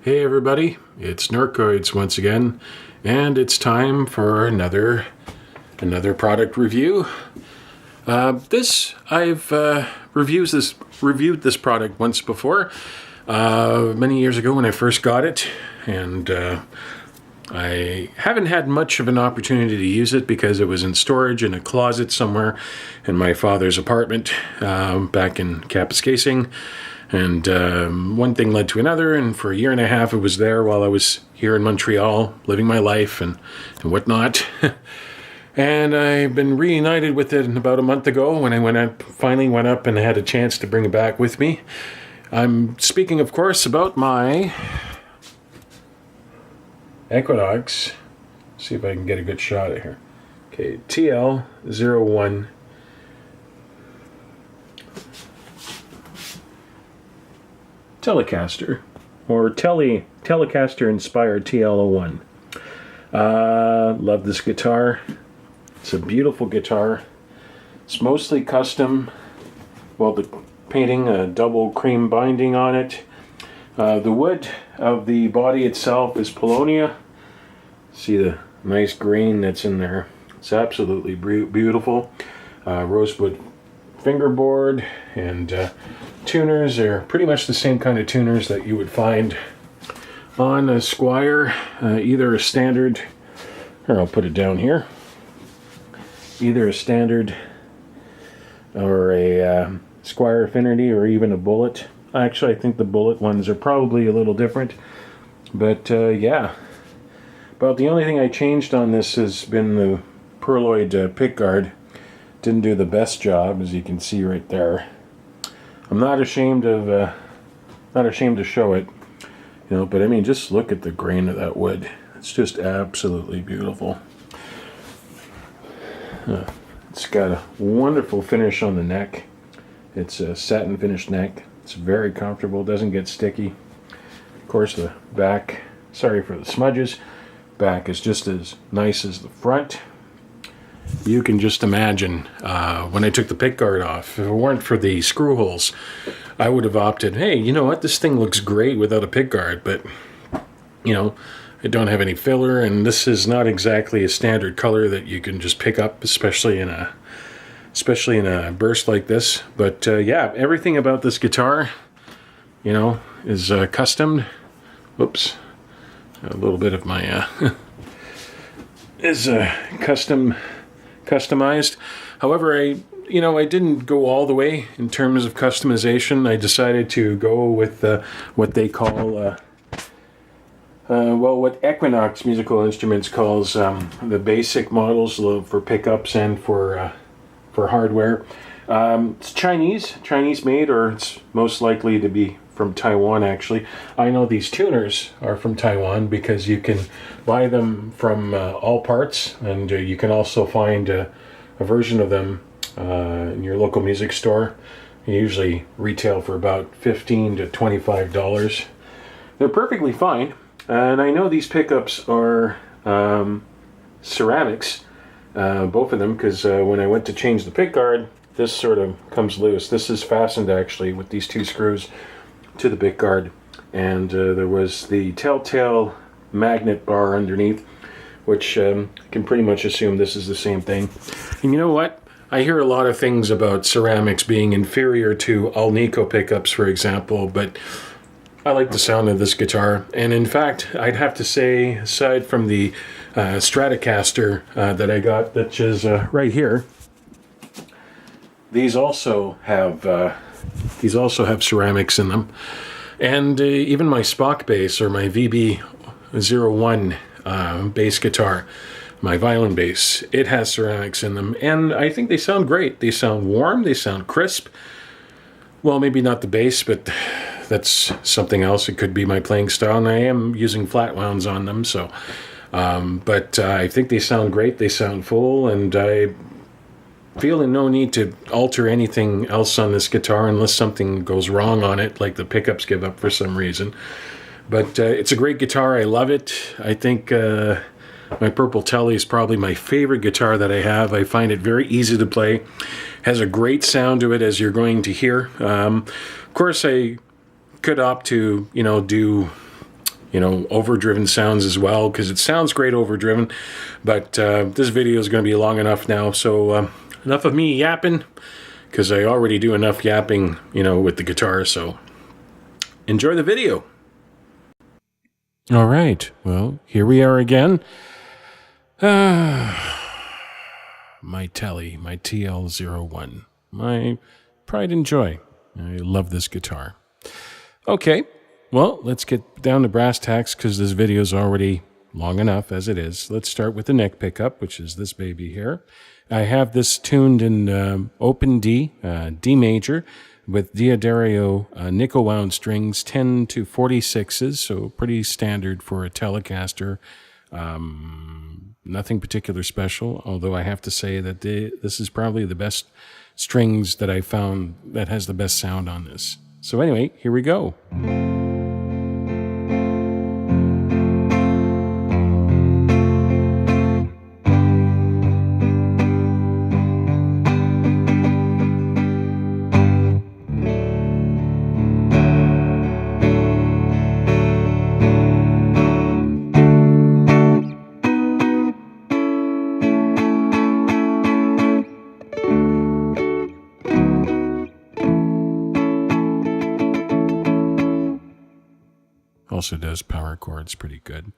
Hey everybody, it's Norcoids once again, and it's time for another product review. I've reviewed this product once before, many years ago when I first got it, and I haven't had much of an opportunity to use it because it was in storage in a closet somewhere in my father's apartment back in Kapuskasing. And one thing led to another, and for a year and a half it was there while I was here in Montreal, living my life and whatnot. And I've been reunited with it about a month ago when I finally went up and had a chance to bring it back with me. I'm speaking, of course, about my Equinox. See if I can get a good shot of here. Okay, TL-01. Telecaster, or Telecaster inspired TL-01. Love this guitar. It's a beautiful guitar. It's mostly custom. Well, the painting, a double cream binding on it. The wood of the body itself is Paulownia. See the nice grain that's in there. It's absolutely beautiful. Rosewood fingerboard and tuners are pretty much the same kind of tuners that you would find on a Squire, either a standard, or I'll put it down here, either a standard or a Squire Affinity or even a Bullet. Actually, I think the Bullet ones are probably a little different, but yeah. But the only thing I changed on this has been the pearloid pickguard. Didn't do the best job, as you can see right there. I'm not ashamed to show it, but I mean, just look at the grain of that wood. It's just absolutely beautiful. It's got a wonderful finish on the neck. It's a satin finished neck. It's very comfortable, doesn't get sticky. Of course, the back, sorry for the smudges, back is just as nice as the front. You can just imagine when I took the pickguard off, if it weren't for the screw holes, I would have opted, hey, you know what, this thing looks great without a pickguard, but, I don't have any filler, and this is not exactly a standard color that you can just pick up, especially in a burst like this. But yeah, everything about this guitar, is custom. Whoops, a little bit of my is customized. However, I didn't go all the way in terms of customization. I decided to go with what they call what Equinox Musical Instruments calls the basic models for pickups and for hardware. It's Chinese made, or it's most likely to be from Taiwan, actually. I know these tuners are from Taiwan because you can buy them from all parts, and you can also find a version of them in your local music store. They usually retail for about $15 to $25. They're perfectly fine, and I know these pickups are ceramics, both of them, because when I went to change the pickguard, this sort of comes loose. This is fastened actually with these two screws to the pickguard, and there was the telltale magnet bar underneath, which can pretty much assume this is the same thing. And you know what? I hear a lot of things about ceramics being inferior to Alnico pickups, for example, but I like the sound of this guitar. And in fact, I'd have to say, aside from the Stratocaster that I got, which is right here, these also have ceramics in them, and even my Spock bass, or my VB-01 bass guitar, my violin bass, it has ceramics in them, and I think they sound great. They sound warm, they sound crisp. Well, maybe not the bass, but that's something else. It could be my playing style, and I am using flat wounds on them, so but I think they sound great. They sound full, and I feeling no need to alter anything else on this guitar unless something goes wrong on it, like the pickups give up for some reason. But it's a great guitar. I love it. I think my Purple Telly is probably my favorite guitar that I have. I find it very easy to play. Has a great sound to it, as you're going to hear. Of course, I could opt to, do overdriven sounds as well, because it sounds great overdriven. But this video is going to be long enough now, so enough of me yapping, because I already do enough yapping, with the guitar. So enjoy the video. All right, well, here we are again. My Tele, my TL-01, my pride and joy. I love this guitar. Okay, well, let's get down to brass tacks, because this video is already long enough as it is. Let's start with the neck pickup, which is this baby here. I have this tuned in open D, D major, with D'Addario nickel wound strings, 10 to 46s, so pretty standard for a Telecaster. Nothing particular special, although I have to say that this is probably the best strings that I found that has the best sound on this. So anyway, here we go. Also does power chords pretty good.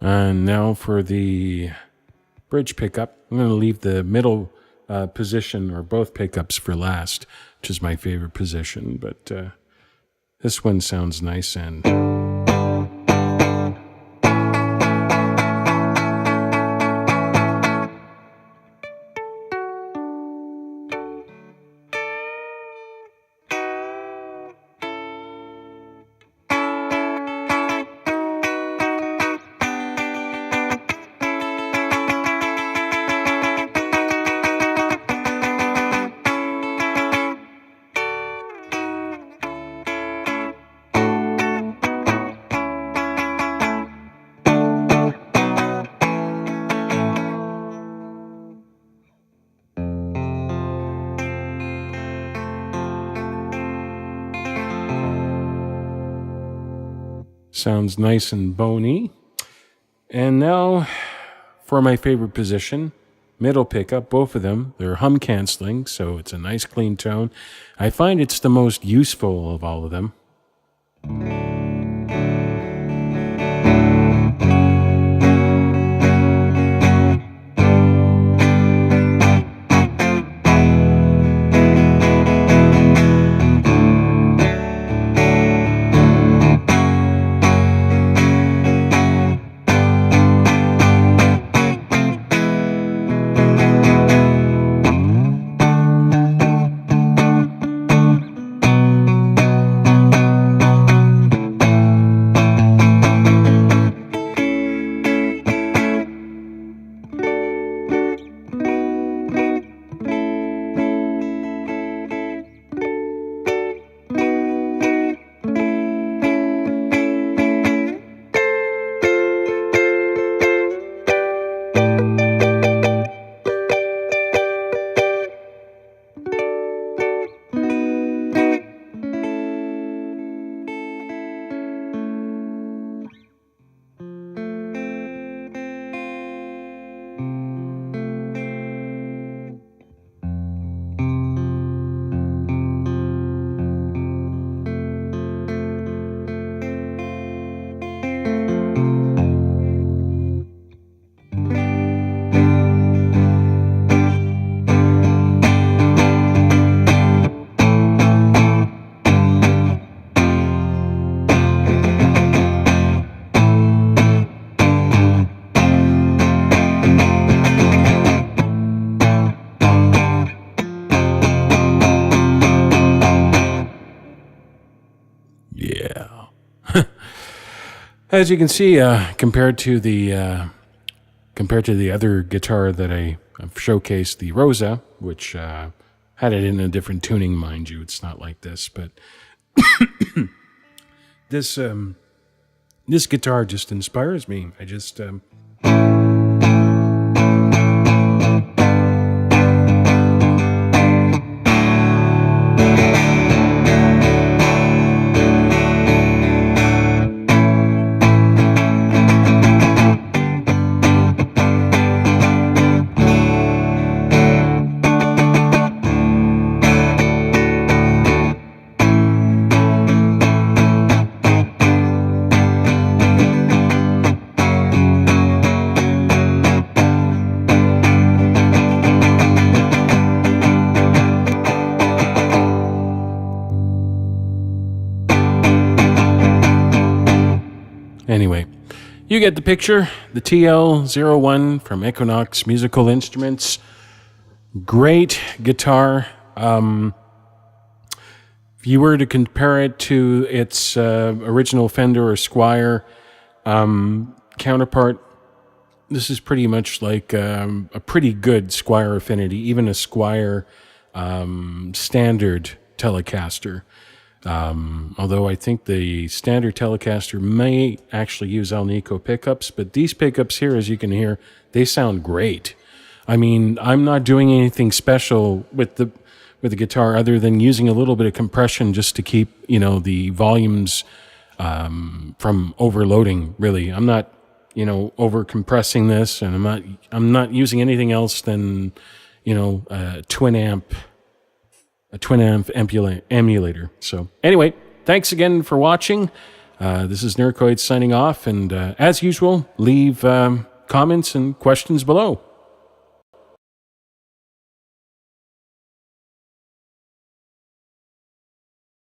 And now for the bridge pickup. I'm going to leave the middle position, or both pickups, for last, which is my favorite position. But this one sounds nice and... Sounds nice and bony. And now for my favorite position, middle pickup, both of them. They're hum canceling, so it's a nice clean tone. I find it's the most useful of all of them. As you can see, compared to the other guitar that I've showcased, the Rosa, which had it in a different tuning, mind you, it's not like this, but this guitar just inspires me. I just Anyway, you get the picture. The TL-01 from Equinox Musical Instruments. Great guitar. If you were to compare it to its original Fender or Squier counterpart, this is pretty much like a pretty good Squier Affinity, even a Squier standard Telecaster. Although I think the standard Telecaster may actually use Alnico pickups, but these pickups here, as you can hear, they sound great. I mean, I'm not doing anything special with the guitar other than using a little bit of compression just to keep, the volumes from overloading, really. I'm not, over compressing this, and I'm not using anything else than, a twin amp emulator. So anyway, thanks again for watching. This is Nercoid signing off, and as usual, leave comments and questions below.